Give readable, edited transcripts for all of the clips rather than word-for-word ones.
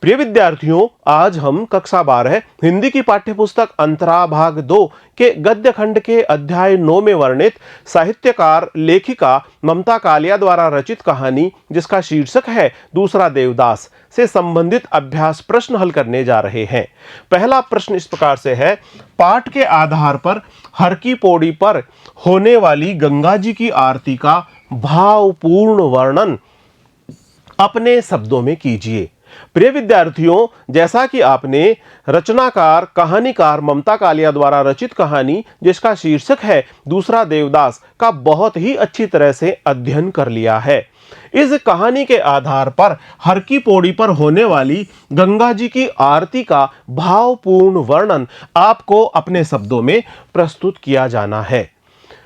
प्रिय विद्यार्थियों, आज हम कक्षा 12 हिंदी की पाठ्यपुस्तक अंतरा भाग 2 के गद्य खंड के अध्याय 9 में वर्णित साहित्यकार लेखिका ममता कालिया द्वारा रचित कहानी जिसका शीर्षक है दूसरा देवदास से संबंधित अभ्यास प्रश्न हल करने जा रहे हैं। पहला प्रश्न इस प्रकार से है, पाठ के आधार पर हर की पौड़ी पर होने वाली गंगा जी की आरती का भावपूर्ण वर्णन अपने शब्दों में कीजिए। प्रिय विद्यार्थियों, जैसा कि आपने रचनाकार कहानीकार ममता कालिया द्वारा रचित कहानी जिसका शीर्षक है दूसरा देवदास का बहुत ही अच्छी तरह से अध्ययन कर लिया है। इस कहानी के आधार पर हर की पौड़ी पर होने वाली गंगा जी की आरती का भावपूर्ण वर्णन आपको अपने शब्दों में प्रस्तुत किया जाना है।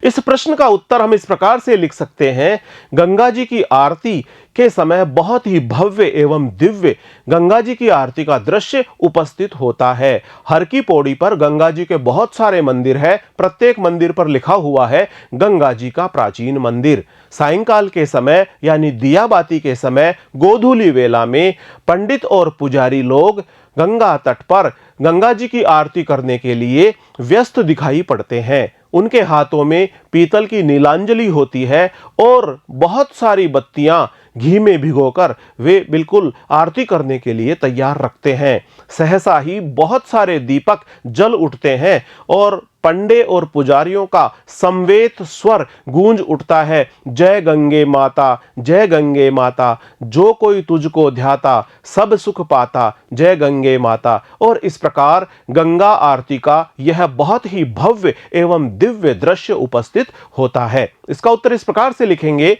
इस प्रश्न का उत्तर हम इस प्रकार से लिख सकते हैं, गंगा जी की आरती के समय बहुत ही भव्य एवं दिव्य गंगा जी की आरती का दृश्य उपस्थित होता है। हर की पौड़ी पर गंगा जी के बहुत सारे मंदिर है। प्रत्येक मंदिर पर लिखा हुआ है गंगा जी का प्राचीन मंदिर। सायंकाल के समय यानी दिया बाती के समय गोधूली वेला में पंडित और पुजारी लोग गंगा तट पर गंगा जी की आरती करने के लिए व्यस्त दिखाई पड़ते हैं। उनके हाथों में पीतल की नीलांजलि होती है और बहुत सारी बत्तियां घी में भिगोकर वे बिल्कुल आरती करने के लिए तैयार रखते हैं। सहसा ही बहुत सारे दीपक जल उठते हैं और पंडे और पुजारियों का समवेत स्वर गूंज उठता है, जय गंगे माता, जय गंगे माता, जो कोई तुझको ध्याता सब सुख पाता, जय गंगे माता। और इस प्रकार गंगा आरती का यह बहुत ही भव्य एवं दिव्य दृश्य उपस्थित होता है। इसका उत्तर इस प्रकार से लिखेंगे,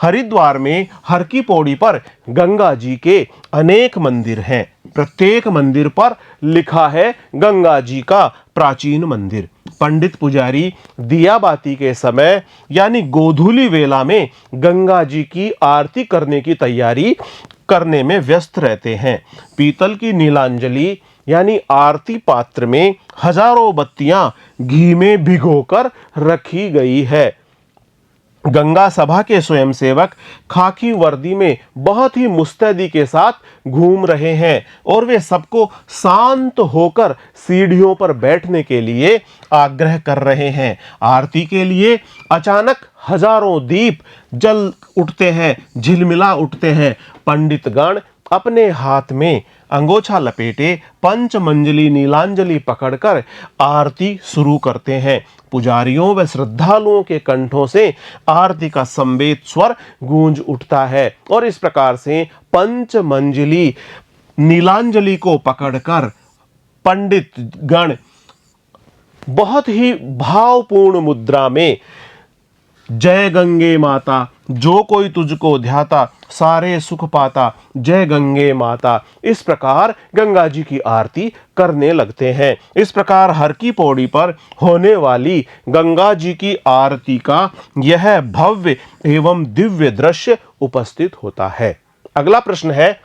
हरिद्वार में हर की पौड़ी पर गंगा जी के अनेक मंदिर हैं। प्रत्येक मंदिर पर लिखा है गंगा जी का प्राचीन मंदिर। पंडित पुजारी दिया बाती के समय यानी गोधूली वेला में गंगा जी की आरती करने की तैयारी करने में व्यस्त रहते हैं। पीतल की नीलांजलि यानी आरती पात्र में हजारों बत्तियां घी में भिगोकर रखी गई है। गंगा सभा के स्वयंसेवक खाकी वर्दी में बहुत ही मुस्तैदी के साथ घूम रहे हैं और वे सबको शांत होकर सीढ़ियों पर बैठने के लिए आग्रह कर रहे हैं। आरती के लिए अचानक हजारों दीप जल उठते हैं, झिलमिला उठते हैं। पंडितगण अपने हाथ में अंगोछा लपेटे पंचमंजली नीलांजलि पकड़कर आरती शुरू करते हैं। पुजारियों व श्रद्धालुओं के कंठों से आरती का संवेद स्वर गूंज उठता है और इस प्रकार से पंचमंजली नीलांजलि को पकड़कर पंडित गण बहुत ही भावपूर्ण मुद्रा में जय गंगे माता, जो कोई तुझको ध्याता सारे सुख पाता, जय गंगे माता, इस प्रकार गंगा जी की आरती करने लगते हैं। इस प्रकार हर की पौड़ी पर होने वाली गंगा जी की आरती का यह भव्य एवं दिव्य दृश्य उपस्थित होता है। अगला प्रश्न है,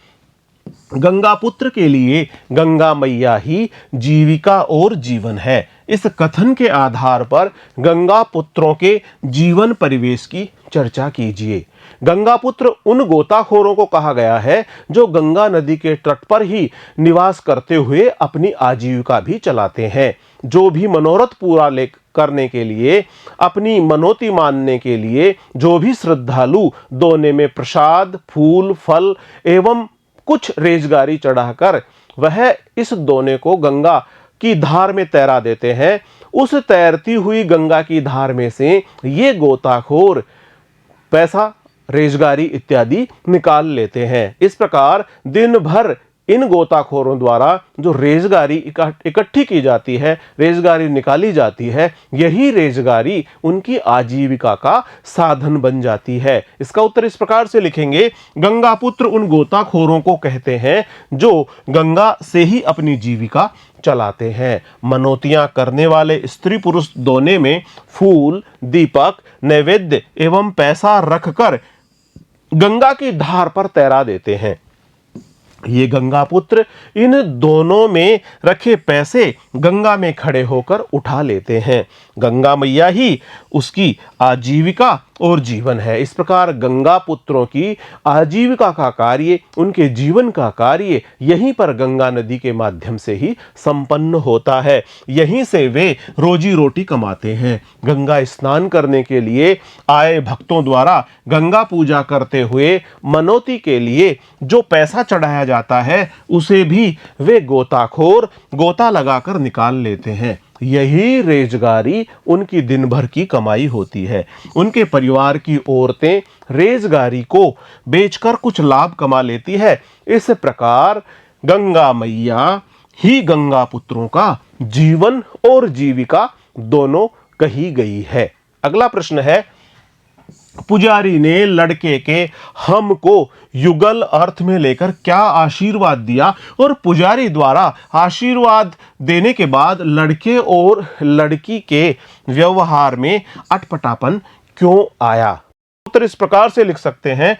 गंगा पुत्र के लिए गंगा मैया ही जीविका और जीवन है। इस कथन के आधार पर गंगा पुत्रों के जीवन परिवेश की चर्चा कीजिए। गंगा पुत्र उन गोताखोरों को कहा गया है जो गंगा नदी के तट पर ही निवास करते हुए अपनी आजीविका भी चलाते हैं। जो भी मनोरथ पूरा करने के लिए, अपनी मनोती मानने के लिए जो भी श्रद्धालु दोने में प्रसाद, फूल, फल एवं कुछ रेजगारी चढ़ाकर वह इस दोने को गंगा की धार में तैरा देते हैं, उस तैरती हुई गंगा की धार में से ये गोताखोर पैसा, रेजगारी इत्यादि निकाल लेते हैं। इस प्रकार दिन भर इन गोताखोरों द्वारा जो रेजगारी इकट्ठी की जाती है, रेजगारी निकाली जाती है, यही रेजगारी उनकी आजीविका का साधन बन जाती है। इसका उत्तर इस प्रकार से लिखेंगे, गंगा पुत्र उन गोताखोरों को कहते हैं जो गंगा से ही अपनी जीविका चलाते हैं। मनोतियां करने वाले स्त्री पुरुष दोने में फूल, दीपक, नैवेद्य एवं पैसा रखकर गंगा की धार पर तैरा देते हैं। ये गंगा पुत्र इन दोनों में रखे पैसे गंगा में खड़े होकर उठा लेते हैं। गंगा मैया ही उसकी आजीविका और जीवन है। इस प्रकार गंगा पुत्रों की आजीविका का कार्य, उनके जीवन का कार्य यहीं पर गंगा नदी के माध्यम से ही संपन्न होता है। यहीं से वे रोजी रोटी कमाते हैं। गंगा स्नान करने के लिए आए भक्तों द्वारा गंगा पूजा करते हुए मनोती के लिए जो पैसा चढ़ाया जाता है उसे भी वे गोताखोर गोता लगाकर निकाल लेते हैं। यही रेजगारी उनकी दिन भर की कमाई होती है। उनके परिवार की औरतें रेजगारी को बेचकर कुछ लाभ कमा लेती है। इस प्रकार गंगा मैया ही गंगा पुत्रों का जीवन और जीविका दोनों कही गई है। अगला प्रश्न है, पुजारी ने लड़के के हम को युगल अर्थ में लेकर क्या आशीर्वाद दिया और पुजारी द्वारा आशीर्वाद देने के बाद लड़के और लड़की के व्यवहार में अटपटापन क्यों आया? उत्तर इस प्रकार से लिख सकते हैं,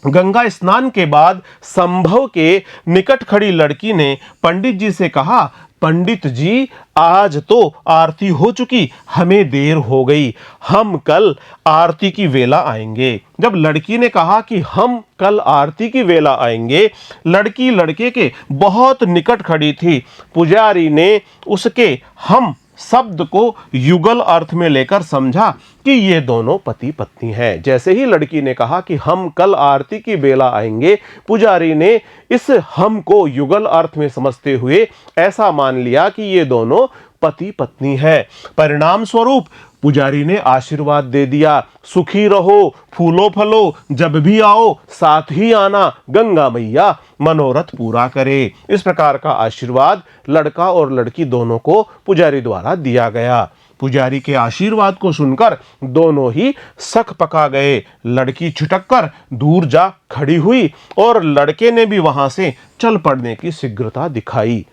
गंगा स्नान के बाद संभव के निकट खड़ी लड़की ने पंडित जी से कहा, पंडित जी आज तो आरती हो चुकी, हमें देर हो गई, हम कल आरती की वेला आएंगे। जब लड़की ने कहा कि हम कल आरती की वेला आएंगे, लड़की लड़के के बहुत निकट खड़ी थी। पुजारी ने उसके हम शब्द को युगल अर्थ में लेकर समझा कि ये दोनों पति पत्नी हैं। जैसे ही लड़की ने कहा कि हम कल आरती की बेला आएंगे, पुजारी ने इस हम को युगल अर्थ में समझते हुए ऐसा मान लिया कि ये दोनों पति पत्नी है। परिणाम स्वरूप पुजारी ने आशीर्वाद दे दिया, सुखी रहो, फूलो फलो, जब भी आओ साथ ही आना, गंगा मैया मनोरथ पूरा करे। इस प्रकार का आशीर्वाद लड़का और लड़की दोनों को पुजारी द्वारा दिया गया। पुजारी के आशीर्वाद को सुनकर दोनों ही सक पका गए। लड़की छिटक कर दूर जा खड़ी हुई और लड़के ने भी वहां से चल पड़ने की शीघ्रता दिखाई।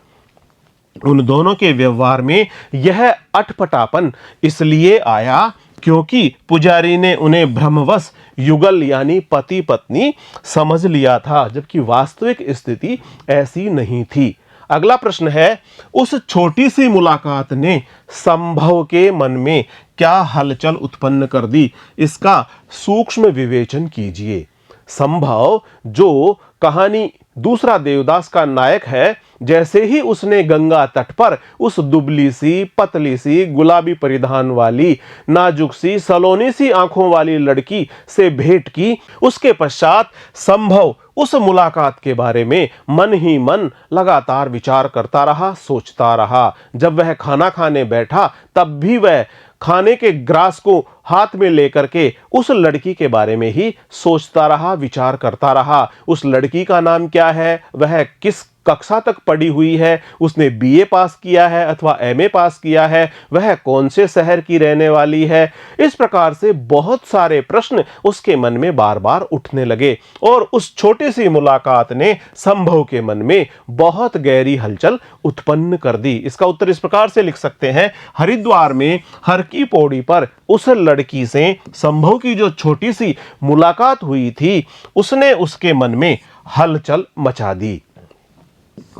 उन दोनों के व्यवहार में यह अटपटापन इसलिए आया क्योंकि पुजारी ने उन्हें भ्रमवश युगल यानी पति पत्नी समझ लिया था, जबकि वास्तविक स्थिति ऐसी नहीं थी। अगला प्रश्न है, उस छोटी सी मुलाकात ने संभव के मन में क्या हलचल उत्पन्न कर दी, इसका सूक्ष्म विवेचन कीजिए। संभव जो कहानी दूसरा देवदास का नायक है, जैसे ही उसने गंगा तट पर उस दुबली सी, पतली सी, गुलाबी परिधान वाली, नाजुक सी, सलोनी सी आंखों वाली लड़की से भेंट की, उसके पश्चात संभव उस मुलाकात के बारे में मन ही मन लगातार विचार करता रहा, सोचता रहा। जब वह खाना खाने बैठा तब भी वह खाने के ग्रास को हाथ में लेकर के उस लड़की के बारे में ही सोचता रहा, विचार करता रहा। उस लड़की का नाम क्या है, वह किस कक्षा तक पढ़ी हुई है, उसने बीए पास किया है अथवा एमए पास किया है, वह कौन से शहर की रहने वाली है। इस प्रकार से बहुत सारे प्रश्न उसके मन में बार बार उठने लगे और उस छोटी सी मुलाकात ने संभव के मन में बहुत गहरी हलचल उत्पन्न कर दी। इसका उत्तर इस प्रकार से लिख सकते हैं, हरिद्वार में हर की पौड़ी पर उस लड़की से संभव की जो छोटी सी मुलाकात हुई थी, उसने उसके मन में हलचल मचा दी।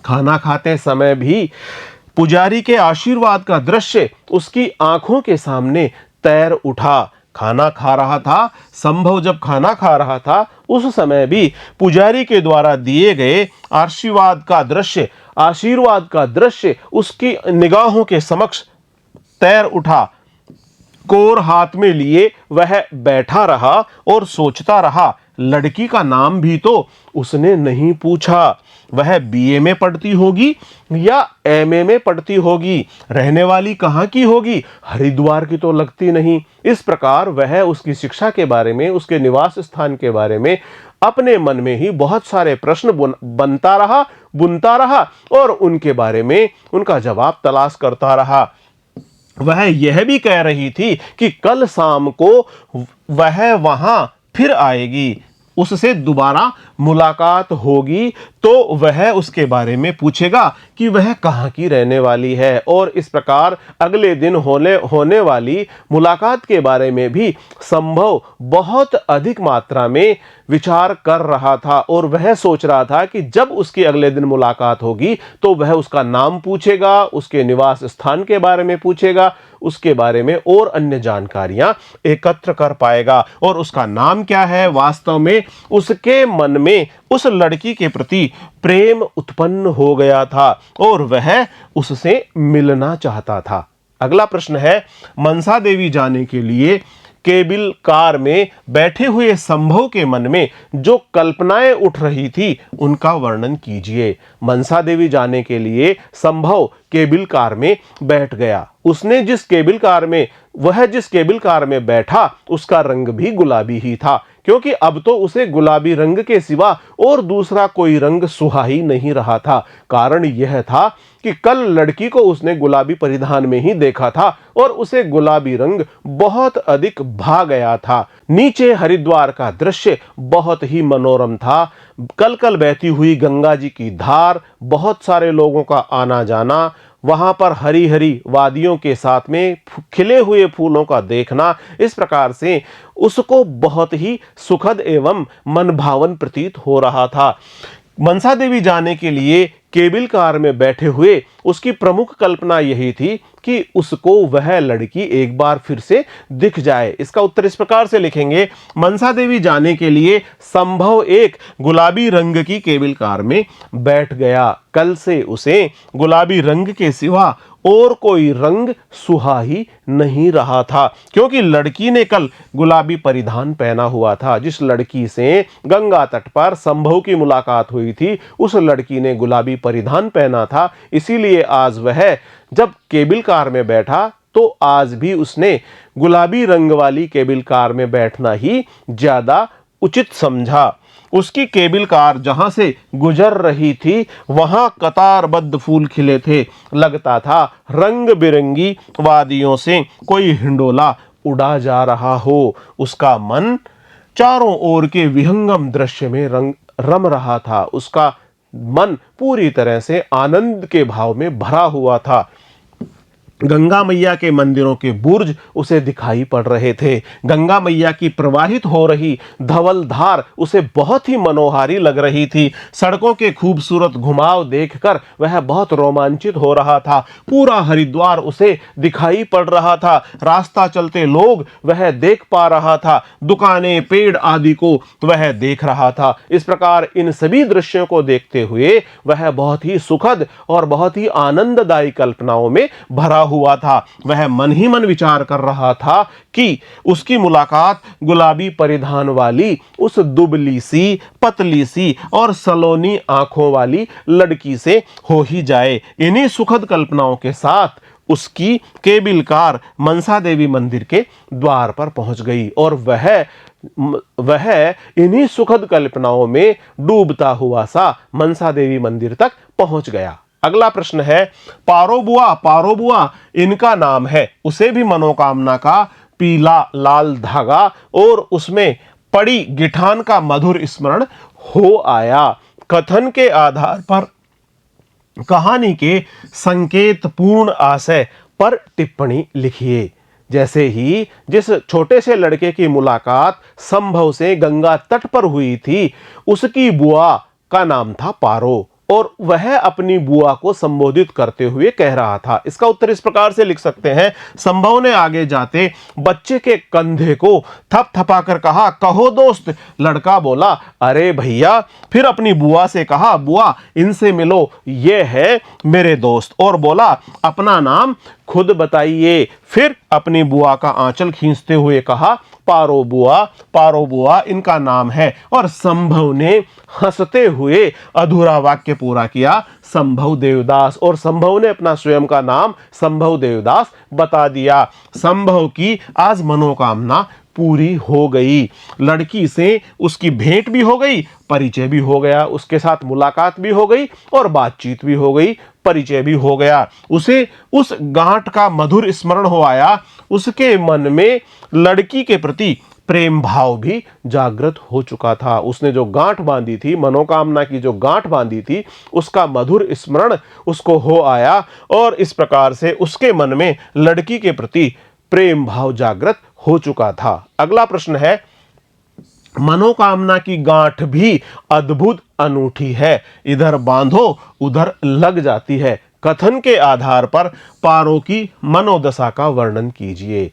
खाना खाते समय भी पुजारी के आशीर्वाद का दृश्य उसकी आंखों के सामने तैर उठा। खाना खा रहा था, संभव जब खाना खा रहा था उस समय भी पुजारी के द्वारा दिए गए आशीर्वाद का दृश्य उसकी निगाहों के समक्ष तैर उठा। कोर हाथ में लिए वह बैठा रहा और सोचता रहा। लड़की का नाम भी तो उसने नहीं पूछा। वह बीए में पढ़ती होगी या एमए में पढ़ती होगी, रहने वाली कहाँ की होगी, हरिद्वार की तो लगती नहीं। इस प्रकार वह उसकी शिक्षा के बारे में, उसके निवास स्थान के बारे में अपने मन में ही बहुत सारे प्रश्न बुनता रहा और उनके बारे में उनका जवाब तलाश करता रहा। वह यह भी कह रही थी कि कल शाम को वह वहां फिर आएगी, उससे दोबारा मुलाकात होगी तो वह उसके बारे में पूछेगा कि वह कहाँ की रहने वाली है, और इस प्रकार अगले दिन होने वाली मुलाकात के बारे में भी संभव बहुत अधिक मात्रा में विचार कर रहा था। और वह सोच रहा था कि जब उसकी अगले दिन मुलाकात होगी तो वह उसका नाम पूछेगा, उसके निवास स्थान के बारे में पूछेगा, उसके बारे में और अन्य जानकारियां एकत्र कर पाएगा। और उसका नाम क्या है, वास्तव में उसके मन में उस लड़की के प्रति प्रेम उत्पन्न हो गया था और वह उससे मिलना चाहता था। अगला प्रश्न है, मनसा देवी जाने के लिए केबिल कार में बैठे हुए संभव के मन में जो कल्पनाएं उठ रही थी उनका वर्णन कीजिए। मनसा देवी जाने के लिए संभव केबिल कार में बैठ गया। उसने जिस केबिल कार में बैठा उसका रंग भी गुलाबी ही था, क्योंकि अब तो उसे गुलाबी रंग के सिवा और दूसरा कोई रंग सुहा ही नहीं रहा था। कारण यह था कि कल लड़की को उसने गुलाबी परिधान में ही देखा था और उसे गुलाबी रंग बहुत अधिक भा गया था। नीचे हरिद्वार का दृश्य बहुत ही मनोरम था। कल कल बहती हुई गंगा जी की धार, बहुत सारे लोगों का आना जाना, वहां पर हरी हरी वादियों के साथ में खिले हुए फूलों का देखना, इस प्रकार से उसको बहुत ही सुखद एवं मनभावन प्रतीत हो रहा था। मनसा देवी जाने के लिए केबिल कार में बैठे हुए उसकी प्रमुख कल्पना यही थी कि उसको वह लड़की एक बार फिर से दिख जाए। इसका उत्तर इस प्रकार से लिखेंगे, मनसा देवी जाने के लिए संभव एक गुलाबी रंग की केबिल कार में बैठ गया। कल से उसे गुलाबी रंग के सिवा और कोई रंग सुहा ही नहीं रहा था, क्योंकि लड़की ने कल गुलाबी परिधान पहना हुआ था। जिस लड़की से गंगा तट पर संभव की मुलाकात हुई थी उस लड़की ने गुलाबी परिधान पहना था। इसीलिए आज वह जब केबिल कार में बैठा तो आज भी उसने गुलाबी रंग वाली केबिल कार में बैठना ही ज्यादा उचित समझा। उसकी केबिल कार जहां से गुजर रही थी वहां कतारबद्ध फूल खिले थे। लगता था रंग बिरंगी वादियों से कोई हिंडोला उड़ा जा रहा हो। उसका मन चारों ओर के विहंगम दृश्य में रम रहा था। उसका मन पूरी तरह से आनंद के भाव में भरा हुआ था। गंगा मैया के मंदिरों के बुर्ज उसे दिखाई पड़ रहे थे। गंगा मैया की प्रवाहित हो रही धवल धार उसे बहुत ही मनोहारी लग रही थी। सड़कों के खूबसूरत घुमाव देखकर वह बहुत रोमांचित हो रहा था। पूरा हरिद्वार उसे दिखाई पड़ रहा था। रास्ता चलते लोग वह देख पा रहा था। दुकानें, पेड़ आदि को वह देख रहा था। इस प्रकार इन सभी दृश्यों को देखते हुए वह बहुत ही सुखद और बहुत ही आनंददायी कल्पनाओं में भरा हुआ था। वह मन ही मन विचार कर रहा था कि उसकी मुलाकात गुलाबी परिधान वाली उस दुबली सी, पतली सी और सलोनी आंखों वाली लड़की से हो ही जाए। इन्हीं सुखद कल्पनाओं के साथ उसकी केबिल कार मनसा देवी मंदिर के द्वार पर पहुंच गई और वह इन्हीं सुखद कल्पनाओं में डूबता हुआ सा मनसा देवी मंदिर तक पहुंच गया। अगला प्रश्न है, पारो बुआ इनका नाम है। उसे भी मनोकामना का पीला लाल धागा और उसमें पड़ी गिठान का मधुर स्मरण हो आया। कथन के आधार पर कहानी के संकेतपूर्ण आशय पर टिप्पणी लिखिए। जैसे ही जिस छोटे से लड़के की मुलाकात संभव से गंगा तट पर हुई थी, उसकी बुआ का नाम था पारो और वह अपनी बुआ को संबोधित करते हुए कह रहा था। इसका उत्तर इस प्रकार से लिख सकते हैं, संभव ने आगे जाते बच्चे के कंधे को थपथपाकर कहा, कहो दोस्त। लड़का बोला, अरे भैया। फिर अपनी बुआ से कहा, बुआ इनसे मिलो, ये है मेरे दोस्त। और बोला, अपना नाम खुद बताइए। फिर अपनी बुआ का आंचल खींचते हुए कहा, पारो बुआ इनका नाम है। और संभव ने हंसते हुए अधूरा वाक्य पूरा किया, संभव देवदास। और संभव ने अपना स्वयं का नाम संभव देवदास बता दिया। संभव की आज मनोकामना पूरी हो गई। लड़की से उसकी भेंट भी हो गई, परिचय भी हो गया, उसके साथ मुलाकात भी हो गई और बातचीत भी हो गई, परिचय भी हो गया। उसे उस गांठ का मधुर स्मरण हो आया। उसके मन में लड़की के प्रति प्रेम भाव भी जागृत हो चुका था। उसने जो गांठ बांधी थी, मनोकामना की जो गांठ बांधी थी, उसका मधुर स्मरण उसको हो आया और इस प्रकार से उसके मन में लड़की के प्रति प्रेम भाव जागृत हो चुका था। अगला प्रश्न है, मनोकामना की गांठ भी अद्भुत अनूठी है, इधर बांधो उधर लग जाती है। कथन के आधार पर पारों की मनोदशा का वर्णन कीजिए।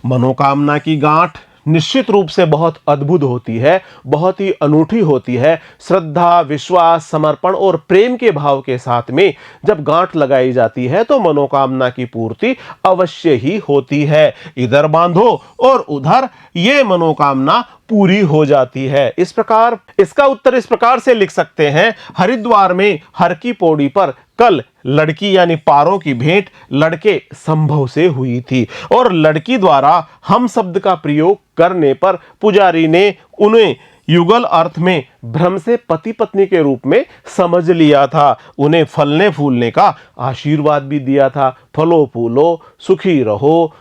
मनोकामना की गांठ निश्चित रूप से बहुत अद्भुत होती है, बहुत ही अनूठी होती है। श्रद्धा, विश्वास, समर्पण और प्रेम के भाव के साथ में जब गांठ लगाई जाती है तो मनोकामना की पूर्ति अवश्य ही होती है। इधर बांधो और उधर ये मनोकामना पूरी हो जाती है। इस प्रकार इसका उत्तर इस प्रकार से लिख सकते हैं, हरिद्वार में हर की पौड़ी पर कल लड़की यानी पारों की भेंट लड़के संभव से हुई थी और लड़की द्वारा हम शब्द का प्रयोग करने पर पुजारी ने उन्हें युगल अर्थ में भ्रम से पति पत्नी के रूप में समझ लिया था। उन्हें फलने फूलने का आशीर्वाद भी दिया था, फलो फूलो सुखी रहो,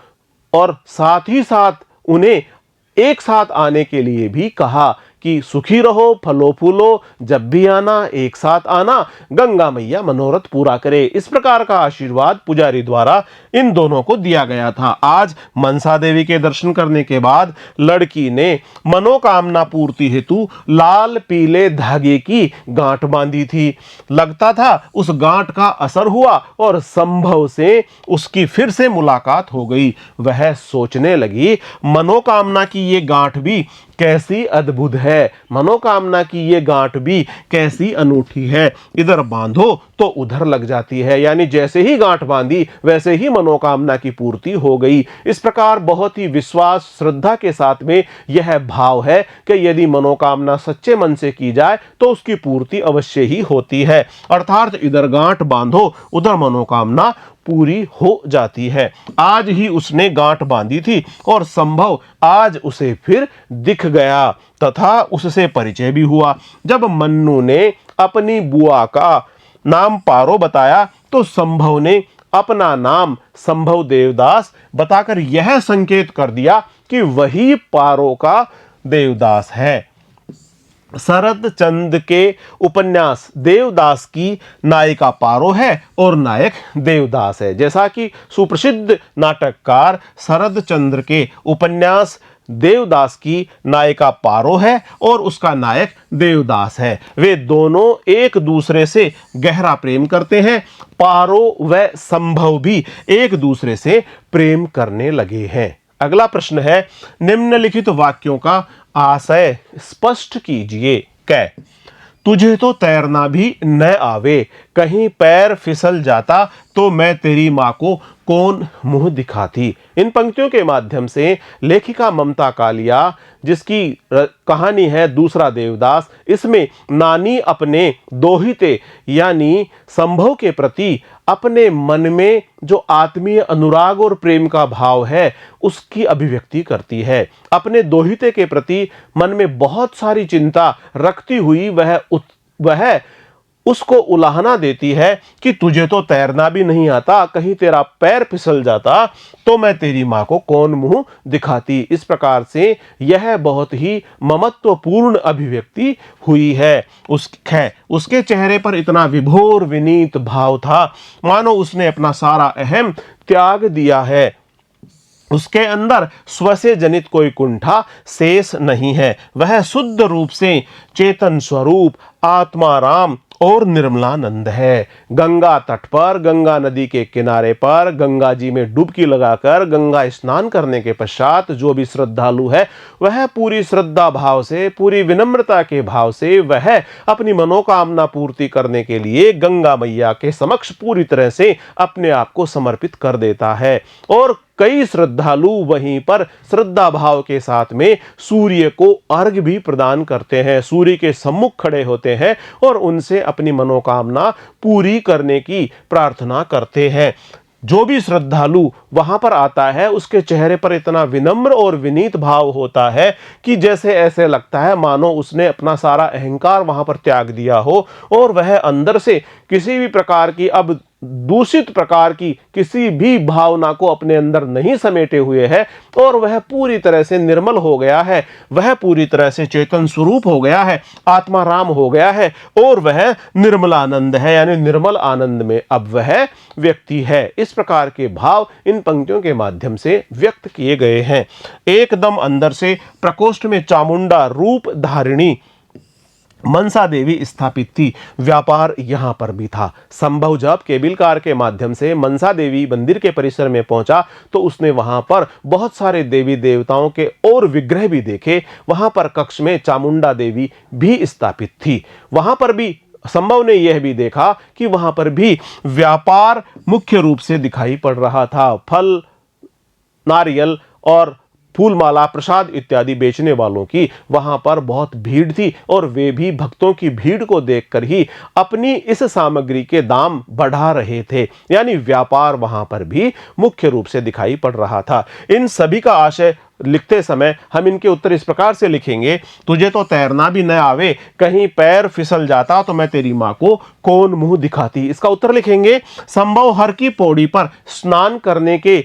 और साथ ही साथ उन्हें एक साथ आने के लिए भी कहा कि सुखी रहो, फलो फूलो, जब भी आना एक साथ आना, गंगा मैया मनोरथ पूरा करे। इस प्रकार का आशीर्वाद पुजारी द्वारा इन दोनों को दिया गया था। आज मनसा देवी के दर्शन करने के बाद लड़की ने मनोकामना पूर्ति हेतु लाल पीले धागे की गांठ बांधी थी। लगता था उस गांठ का असर हुआ और संभव से उसकी फिर से मुलाकात हो गई। वह सोचने लगी, मनोकामना की ये गांठ भी कैसी अद्भुत है, मनोकामना की ये गांठ भी कैसी अनूठी है। इधर बांधो तो उधर लग जाती है, यानी जैसे ही गांठ बांधी वैसे ही मनोकामना की पूर्ति हो गई। इस प्रकार बहुत ही विश्वास श्रद्धा के साथ में यह भाव है कि यदि मनोकामना सच्चे मन से की जाए तो उसकी पूर्ति अवश्य ही होती है। अर्थात इधर गांठ बांधो उधर मनोकामना पूरी हो जाती है। आज ही उसने गांठ बांधी थी और संभव आज उसे फिर दिख गया तथा उससे परिचय भी हुआ। जब मन्नू ने अपनी बुआ का नाम पारो बताया तो संभव ने अपना नाम संभव देवदास बताकर यह संकेत कर दिया कि वही पारो का देवदास है। शरद चंद्र के उपन्यास देवदास की नायिका पारो है और नायक देवदास है। जैसा कि सुप्रसिद्ध नाटककार शरद चंद्र के उपन्यास देवदास की नायिका पारो है और उसका नायक देवदास है। वे दोनों एक दूसरे से गहरा प्रेम करते हैं। पारो व संभव भी एक दूसरे से प्रेम करने लगे हैं। अगला प्रश्न है, निम्नलिखित वाक्यों का आशय स्पष्ट कीजिए। कै तुझे तो तैरना भी न आवे, कहीं पैर फिसल जाता तो मैं तेरी मां को कौन मुंह दिखाती। इन पंक्तियों के माध्यम से लेखिका ममता कालिया, जिसकी कहानी है दूसरा देवदास, इसमें नानी अपने दोहिते यानी संभव के प्रति अपने मन में जो आत्मीय अनुराग और प्रेम का भाव है उसकी अभिव्यक्ति करती है। अपने दोहिते के प्रति मन में बहुत सारी चिंता रखती हुई वह उसको उलाहना देती है कि तुझे तो तैरना भी नहीं आता, कहीं तेरा पैर फिसल जाता तो मैं तेरी मां को कौन मुंह दिखाती। इस प्रकार से यह बहुत ही ममत्वपूर्ण अभिव्यक्ति हुई है। उसके चेहरे पर इतना विभोर विनीत भाव था मानो उसने अपना सारा अहम त्याग दिया है। उसके अंदर स्व से जनित कोई कुंठा शेष नहीं है। वह शुद्ध रूप से चेतन स्वरूप आत्मा राम और निर्मलानंद है। गंगा तट पर, गंगा नदी के किनारे पर गंगा जी में डुबकी लगाकर गंगा स्नान करने के पश्चात जो भी श्रद्धालु है वह पूरी श्रद्धा भाव से, पूरी विनम्रता के भाव से वह अपनी मनोकामना पूर्ति करने के लिए गंगा मैया के समक्ष पूरी तरह से अपने आप को समर्पित कर देता है। और कई श्रद्धालु वहीं पर श्रद्धा भाव के साथ में सूर्य को अर्घ्य भी प्रदान करते हैं, सूर्य के सम्मुख खड़े होते हैं और उनसे अपनी मनोकामना पूरी करने की प्रार्थना करते हैं। जो भी श्रद्धालु वहां पर आता है उसके चेहरे पर इतना विनम्र और विनीत भाव होता है कि जैसे ऐसे लगता है मानो उसने अपना सारा अहंकार वहां पर त्याग दिया हो और वह अंदर से किसी भी प्रकार की अब दूषित प्रकार की किसी भी भावना को अपने अंदर नहीं समेटे हुए है और वह पूरी तरह से निर्मल हो गया है, वह पूरी तरह से चेतन स्वरूप हो गया है, आत्मा राम हो गया है और वह निर्मलानंद है, यानी निर्मल आनंद में अब वह व्यक्ति है। इस प्रकार के भाव इन पंक्तियों के माध्यम से व्यक्त किए गए हैं। एकदम अंदर से प्रकोष्ठ में चामुंडा रूप धारिणी मनसा देवी स्थापित थी। व्यापार यहां पर भी था। संभव जब केबिल कार के माध्यम से मनसा देवी मंदिर के परिसर में पहुंचा तो उसने वहां पर बहुत सारे देवी देवताओं के और विग्रह भी देखे। वहां पर कक्ष में चामुंडा देवी भी स्थापित थी। वहां पर भी संभव ने यह भी देखा कि वहां पर भी व्यापार मुख्य रूप से दिखाई पड़ रहा था। फल, नारियल और फूलमाला, प्रसाद इत्यादि बेचने वालों की वहां पर बहुत भीड़ थी और वे भी भक्तों की भीड़ को देखकर ही अपनी इस सामग्री के दाम बढ़ा रहे थे, यानी व्यापार वहां पर भी मुख्य रूप से दिखाई पड़ रहा था। इन सभी का आशय लिखते समय हम इनके उत्तर इस प्रकार से लिखेंगे। तुझे तो तैरना भी न आवे, कहीं पैर फिसल जाता तो मैं तेरी मां को कौन मुंह दिखाती। इसका उत्तर लिखेंगे, संभव हर की पौड़ी पर स्नान करने के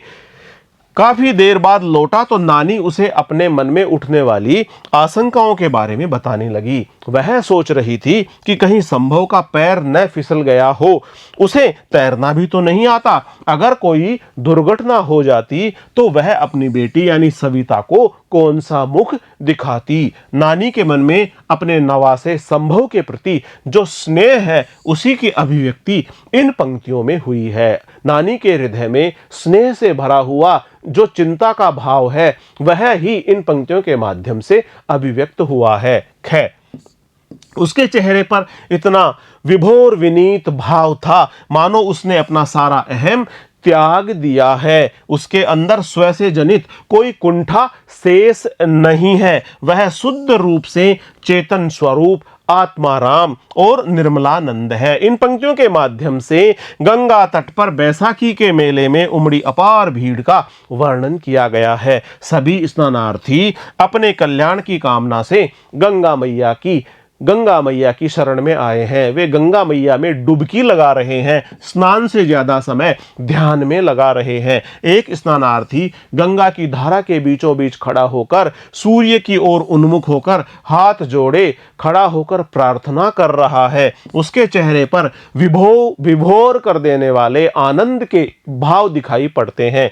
काफी देर बाद लौटा तो नानी उसे अपने मन में उठने वाली आशंकाओं के बारे में बताने लगी। वह सोच रही थी कि कहीं संभव का पैर न फिसल गया हो, उसे तैरना भी तो नहीं आता, अगर कोई दुर्घटना हो जाती तो वह अपनी बेटी यानी सविता को कौन सा मुख दिखाती। नानी के मन में अपने नवासे संभव के प्रति जो स्नेह है उसी की अभिव्यक्ति इन पंक्तियों में हुई है। नानी के हृदय में स्नेह से भरा हुआ जो चिंता का भाव है वह ही इन पंक्तियों के माध्यम से अभिव्यक्त हुआ है। ख, उसके चेहरे पर इतना विभोर विनीत भाव था मानो उसने अपना सारा अहम त्याग दिया है। उसके अंदर स्व से जनित कोई कुंठा शेष नहीं है। वह शुद्ध रूप से चेतन स्वरूप आत्माराम और निर्मलानंद है। इन पंक्तियों के माध्यम से गंगा तट पर बैसाखी के मेले में उमड़ी अपार भीड़ का वर्णन किया गया है। सभी स्नानार्थी अपने कल्याण की कामना से गंगा मैया की शरण में आए हैं। वे गंगा मैया में डुबकी लगा रहे हैं, स्नान से ज्यादा समय ध्यान में लगा रहे हैं। एक स्नानार्थी गंगा की धारा के बीचों बीच खड़ा होकर सूर्य की ओर उन्मुख होकर हाथ जोड़े खड़ा होकर प्रार्थना कर रहा है। उसके चेहरे पर विभोर कर देने वाले आनंद के भाव दिखाई पड़ते हैं।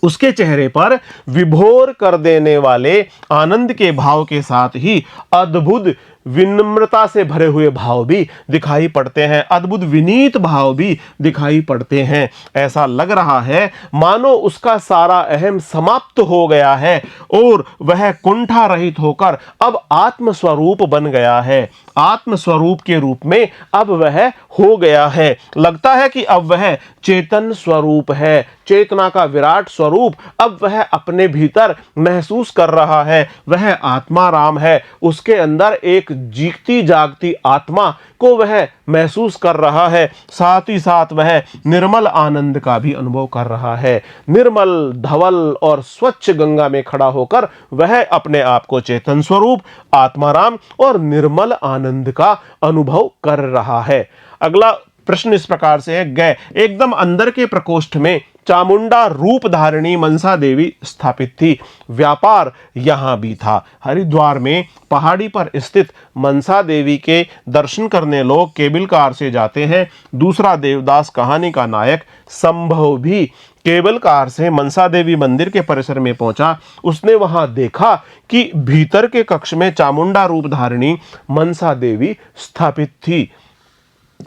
उसके चेहरे पर विभोर कर देने वाले आनंद के भाव के साथ ही अद्भुत विनम्रता से भरे हुए भाव भी दिखाई पड़ते हैं, अद्भुत विनीत भाव भी दिखाई पड़ते हैं। ऐसा लग रहा है मानो उसका सारा अहम समाप्त हो गया है और वह कुंठा रहित होकर अब आत्मस्वरूप बन गया है। आत्मस्वरूप के रूप में अब वह हो गया है। लगता है कि अब वह चेतन स्वरूप है, चेतना का विराट स्वरूप अब वह अपने भीतर महसूस कर रहा है। वह आत्मा राम है, उसके अंदर एक जीती जागती आत्मा को वह महसूस कर रहा है। साथ ही साथ वह निर्मल आनंद का भी अनुभव कर रहा है। निर्मल, धवल और स्वच्छ गंगा में खड़ा होकर वह अपने आप को चेतन स्वरूप, आत्माराम और निर्मल आनंद का अनुभव कर रहा है। अगला प्रश्न इस प्रकार से है, गए एकदम अंदर के प्रकोष्ठ में चामुंडा रूप धारिणी मनसा देवी स्थापित थी। व्यापार यहां भी था। हरिद्वार में पहाड़ी पर स्थित मनसा देवी के दर्शन करने लोग केबिल कार से जाते हैं। दूसरा देवदास कहानी का नायक संभव भी केबल कार से मनसा देवी मंदिर के परिसर में पहुंचा। उसने वहां देखा कि भीतर के कक्ष में चामुंडा रूप धारिणी मनसा देवी स्थापित थी,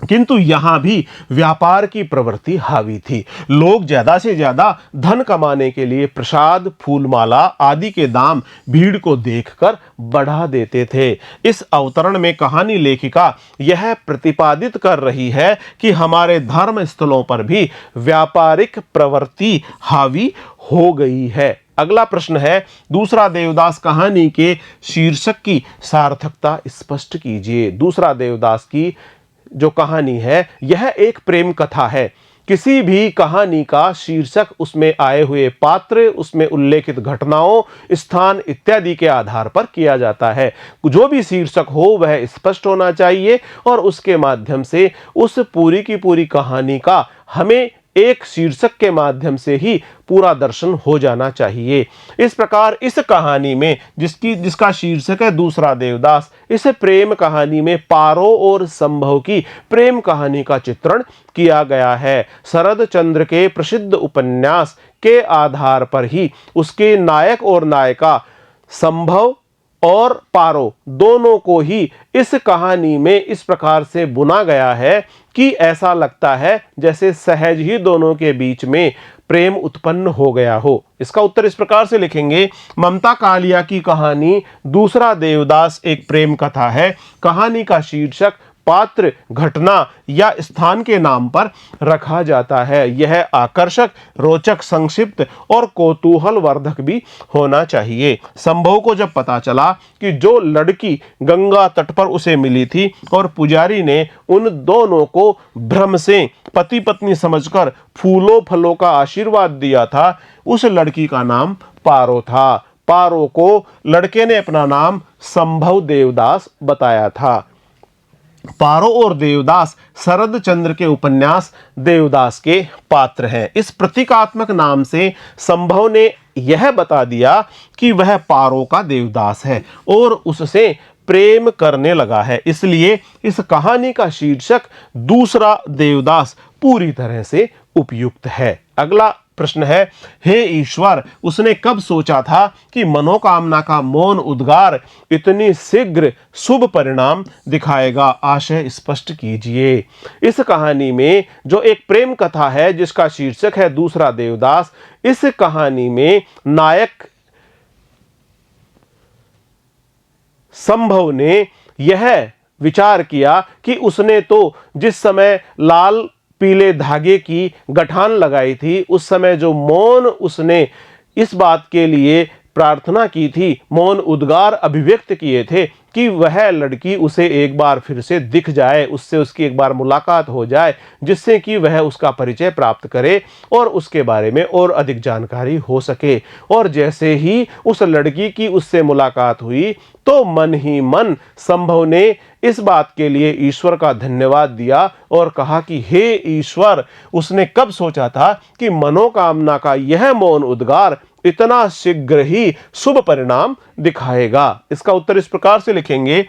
किंतु यहां भी व्यापार की प्रवृत्ति हावी थी। लोग ज्यादा से ज्यादा धन कमाने के लिए प्रसाद, फूलमाला आदि के दाम भीड़ को देखकर बढ़ा देते थे। इस अवतरण में कहानी लेखिका यह प्रतिपादित कर रही है कि हमारे धर्म स्थलों पर भी व्यापारिक प्रवृत्ति हावी हो गई है। अगला प्रश्न है, दूसरा देवदास कहानी के शीर्षक की सार्थकता स्पष्ट कीजिए। दूसरा देवदास की जो कहानी है यह एक प्रेम कथा है। किसी भी कहानी का शीर्षक उसमें आए हुए पात्र, उसमें उल्लेखित घटनाओं, स्थान इत्यादि के आधार पर किया जाता है। जो भी शीर्षक हो वह स्पष्ट होना चाहिए और उसके माध्यम से उस पूरी की पूरी कहानी का हमें एक शीर्षक के माध्यम से ही पूरा दर्शन हो जाना चाहिए। इस प्रकार इस कहानी में जिसका शीर्षक है दूसरा देवदास, इस प्रेम कहानी में पारो और संभव की प्रेम कहानी का चित्रण किया गया है। शरद चंद्र के प्रसिद्ध उपन्यास के आधार पर ही उसके नायक और नायिका संभव और पारो दोनों को ही इस कहानी में इस प्रकार से बुना गया है कि ऐसा लगता है जैसे सहज ही दोनों के बीच में प्रेम उत्पन्न हो गया हो। इसका उत्तर इस प्रकार से लिखेंगे, ममता कालिया की कहानी दूसरा देवदास एक प्रेम कथा है। कहानी का शीर्षक पात्र, घटना या स्थान के नाम पर रखा जाता है। यह आकर्षक, रोचक, संक्षिप्त और कौतूहलवर्धक भी होना चाहिए। संभव को जब पता चला कि जो लड़की गंगा तट पर उसे मिली थी और पुजारी ने उन दोनों को भ्रम से पति पत्नी समझकर फूलों फलों का आशीर्वाद दिया था, उस लड़की का नाम पारो था। पारो को लड़के ने अपना नाम संभव देवदास बताया था। पारो और देवदास शरद चंद्र के उपन्यास देवदास के पात्र हैं। इस प्रतीकात्मक नाम से संभव ने यह बता दिया कि वह पारो का देवदास है और उससे प्रेम करने लगा है। इसलिए इस कहानी का शीर्षक दूसरा देवदास पूरी तरह से उपयुक्त है। अगला प्रश्न है, हे ईश्वर, उसने कब सोचा था कि मनोकामना का मौन उद्गार इतनी शीघ्र शुभ परिणाम दिखाएगा? आशय स्पष्ट कीजिए। इस कहानी में जो एक प्रेम कथा है जिसका शीर्षक है दूसरा देवदास, इस कहानी में नायक संभव ने यह विचार किया कि उसने तो जिस समय लाल पीले धागे की गठान लगाई थी, उस समय जो मौन उसने इस बात के लिए प्रार्थना की थी, मौन उद्गार अभिव्यक्त किए थे कि वह लड़की उसे एक बार फिर से दिख जाए, उससे उसकी एक बार मुलाकात हो जाए, जिससे कि वह उसका परिचय प्राप्त करे और उसके बारे में और अधिक जानकारी हो सके। और जैसे ही उस लड़की की उससे मुलाकात हुई तो मन ही मन संभव ने इस बात के लिए ईश्वर का धन्यवाद दिया और कहा कि हे ईश्वर, उसने कब सोचा था कि मनोकामना का यह मौन उद्गार इतना शीघ्र ही शुभ परिणाम दिखाएगा। इसका उत्तर इस प्रकार से लिखेंगे,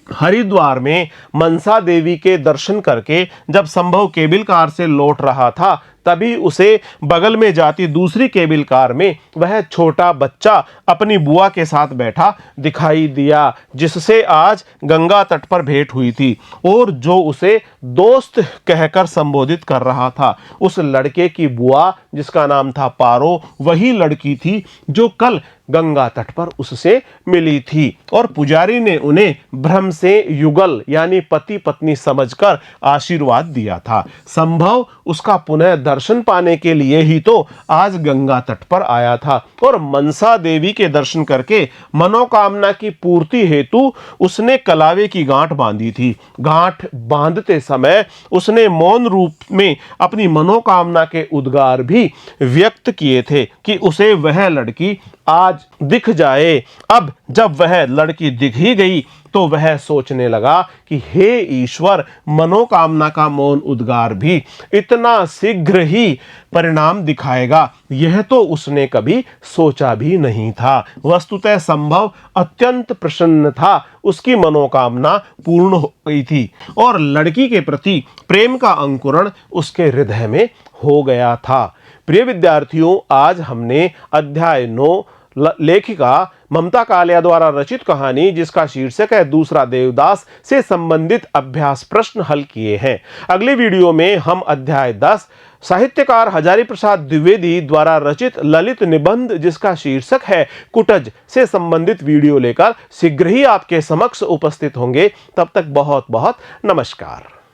हरिद्वार में मनसा देवी के दर्शन करके जब संभव केबिल कार से लौट रहा था, तभी उसे बगल में जाती दूसरी केबिल कार में वह छोटा बच्चा अपनी बुआ के साथ बैठा दिखाई दिया, जिससे आज गंगा तट पर भेंट हुई थी और जो उसे दोस्त कहकर संबोधित कर रहा था। उस लड़के की बुआ, जिसका नाम था पारो, वही लड़की थी जो कल गंगा तट पर उससे मिली थी और पुजारी ने उन्हें भ्रम से युगल यानी पति पत्नी समझकर आशीर्वाद दिया था। संभव उसका पुनः दर्शन पाने के लिए ही तो आज गंगा तट पर आया था और मनसा देवी के दर्शन करके मनोकामना की पूर्ति हेतु उसने कलावे की गांठ बांधी थी। गांठ बांधते समय उसने मौन रूप में अपनी मनोकामना के उद्गार भी व्यक्त किए थे कि उसे वह लड़की आज दिख जाए। अब जब वह लड़की दिख ही गई तो वह सोचने लगा कि हे ईश्वर, मनोकामना का मौन उद्गार भी इतना शीघ्र ही परिणाम दिखाएगा, यह तो उसने कभी सोचा भी नहीं था। वस्तुतः संभव अत्यंत प्रसन्न था, उसकी मनोकामना पूर्ण हो गई थी और लड़की के प्रति प्रेम का अंकुरण उसके हृदय में हो गया था। प्रिय विद्यार्थियों, आज हमने अध्याय 9 लेखिका ममता कालिया द्वारा रचित कहानी जिसका शीर्षक है दूसरा देवदास से संबंधित अभ्यास प्रश्न हल किए हैं। अगले वीडियो में हम अध्याय 10 साहित्यकार हजारी प्रसाद द्विवेदी द्वारा रचित ललित निबंध जिसका शीर्षक है कुटज से संबंधित वीडियो लेकर शीघ्र ही आपके समक्ष उपस्थित होंगे। तब तक बहुत बहुत नमस्कार।